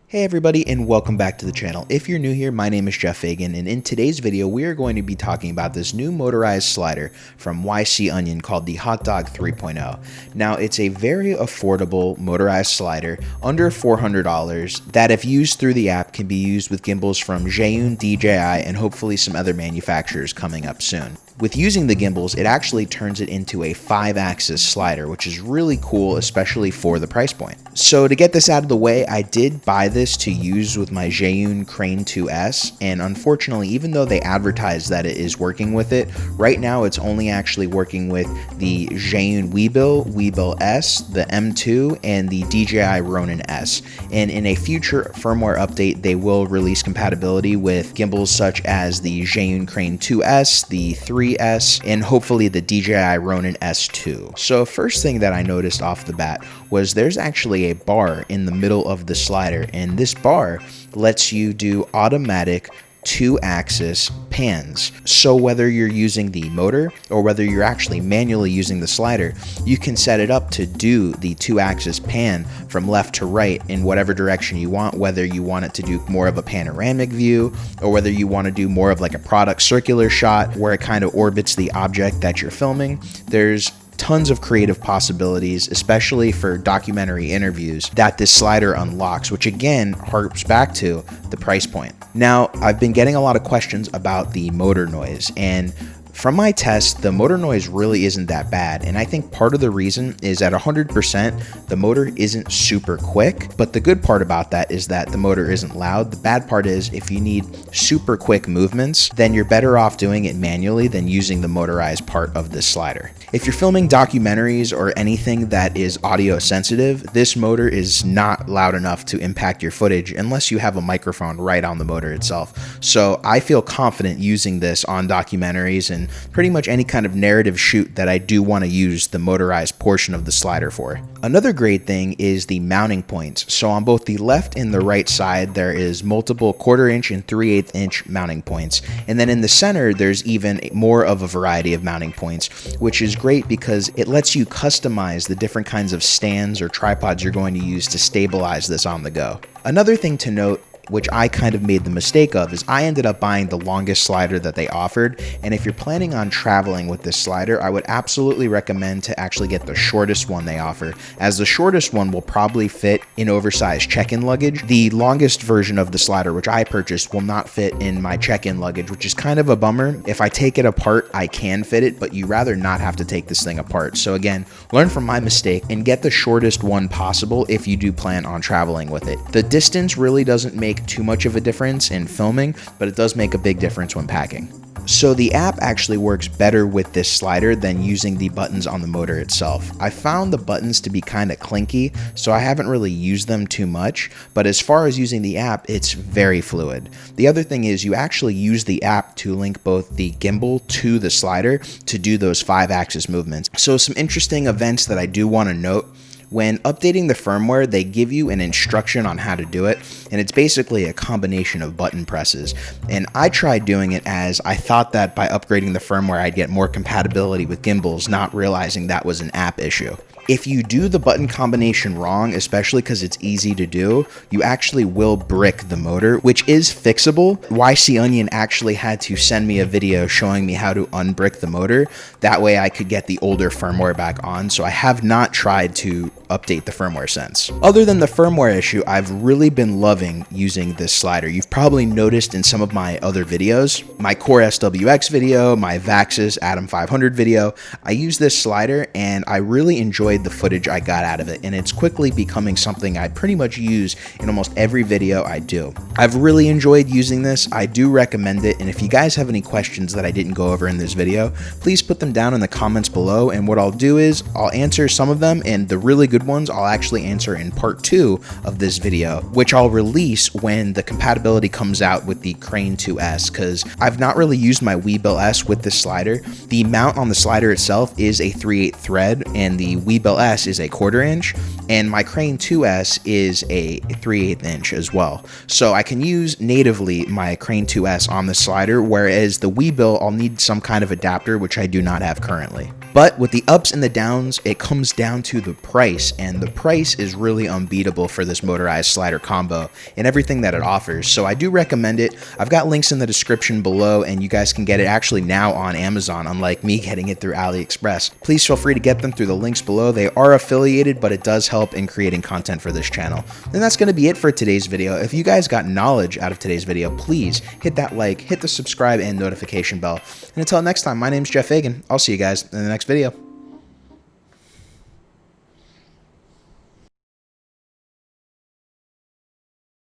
Hey everybody, and welcome back to the channel. If you're new here, my name is Geoff Fagien, and in today's video we are going to be talking about this new motorized slider from YC Onion called the Hotdog 3.0. Now, it's a very affordable motorized slider under $400 that, if used through the app, can be used with gimbals from Zhiyun, DJI, and hopefully some other manufacturers coming up soon. With using the gimbals, it actually turns it into a 5-axis slider, which is really cool, especially for the price point. So to get this out of the way, I did buy this to use with my Zhiyun Crane 2S, and unfortunately, even though they advertise that it is working with it, right now it's only actually working with the Zhiyun Weebill S, the M2, and the DJI Ronin S. And in a future firmware update, they will release compatibility with gimbals such as the Zhiyun Crane 2S, the 3S, and hopefully the DJI Ronin S2. So first thing that I noticed off the bat was there's actually a bar in the middle of the slider, and this bar lets you do automatic 2-axis pans. So whether you're using the motor or whether you're actually manually using the slider, you can set it up to do the 2-axis pan from left to right in whatever direction you want, whether you want it to do more of a panoramic view or whether you want to do more of like a product circular shot where it kind of orbits the object that you're filming. There's tons of creative possibilities, especially for documentary interviews, that this slider unlocks, which again harps back to the price point. Now, I've been getting a lot of questions about the motor noise, and from my test, the motor noise really isn't that bad, and I think part of the reason is at 100%, the motor isn't super quick, but the good part about that is that the motor isn't loud. The bad part is if you need super quick movements, then you're better off doing it manually than using the motorized part of this slider. If you're filming documentaries or anything that is audio sensitive, this motor is not loud enough to impact your footage unless you have a microphone right on the motor itself. So I feel confident using this on documentaries and pretty much any kind of narrative shoot that I do want to use the motorized portion of the slider for. Another great thing is the mounting points. So on both the left and the right side, there is multiple 1/4 inch and 3/8 inch mounting points. And then in the center, there's even more of a variety of mounting points, which is great because it lets you customize the different kinds of stands or tripods you're going to use to stabilize this on the go. Another thing to note, which I kind of made the mistake of, is I ended up buying the longest slider that they offered, and if you're planning on traveling with this slider, I would absolutely recommend to actually get the shortest one they offer, as the shortest one will probably fit in oversized check-in luggage. The longest version of the slider, which I purchased, will not fit in my check-in luggage, which is kind of a bummer. If I take it apart, I can fit it, but you'd rather not have to take this thing apart. So again, learn from my mistake and get the shortest one possible if you do plan on traveling with it. The distance really doesn't make too much of a difference in filming, but it does make a big difference when packing. So the app actually works better with this slider than using the buttons on the motor itself. I found the buttons to be kind of clinky, so I haven't really used them too much, but as far as using the app, it's very fluid. The other thing is you actually use the app to link both the gimbal to the slider to do those 5-axis movements. So some interesting events that I do want to note. When updating the firmware, they give you an instruction on how to do it, and it's basically a combination of button presses. And I tried doing it as I thought that by upgrading the firmware, I'd get more compatibility with gimbals, not realizing that was an app issue. If you do the button combination wrong, especially because it's easy to do, you actually will brick the motor, which is fixable. YC Onion actually had to send me a video showing me how to unbrick the motor. That way I could get the older firmware back on, so I have not tried to update the firmware since. Other than the firmware issue, I've really been loving using this slider. You've probably noticed in some of my other videos, my Core SWX video, my Vaxis Atom 500 video, I use this slider and I really enjoyed the footage I got out of it, and it's quickly becoming something I pretty much use in almost every video I do. I've really enjoyed using this. I do recommend it, and if you guys have any questions that I didn't go over in this video, please put them down in the comments below, and what I'll do is I'll answer some of them, and the really good good ones I'll actually answer in part 2 of this video, which I'll release when the compatibility comes out with the Crane 2S, because I've not really used my Webuilt S with this slider. The mount on the slider itself is a 3/8 thread, and the Webuilt S is a 1/4 inch, and my Crane 2S is a 3/8 inch as well. So I can use natively my Crane 2S on the slider, whereas the Webuilt, I'll need some kind of adapter, which I do not have currently. But with the ups and the downs, it comes down to the price, and the price is really unbeatable for this motorized slider combo and everything that it offers. So I do recommend it. I've got links in the description below, and you guys can get it actually now on Amazon, unlike me getting it through AliExpress. Please feel free to get them through the links below. They are affiliated, but it does help in creating content for this channel. And that's going to be it for today's video. If you guys got knowledge out of today's video, please hit that like, hit the subscribe and notification bell. And until next time, my name is Geoff Fagien. I'll see you guys in the next video.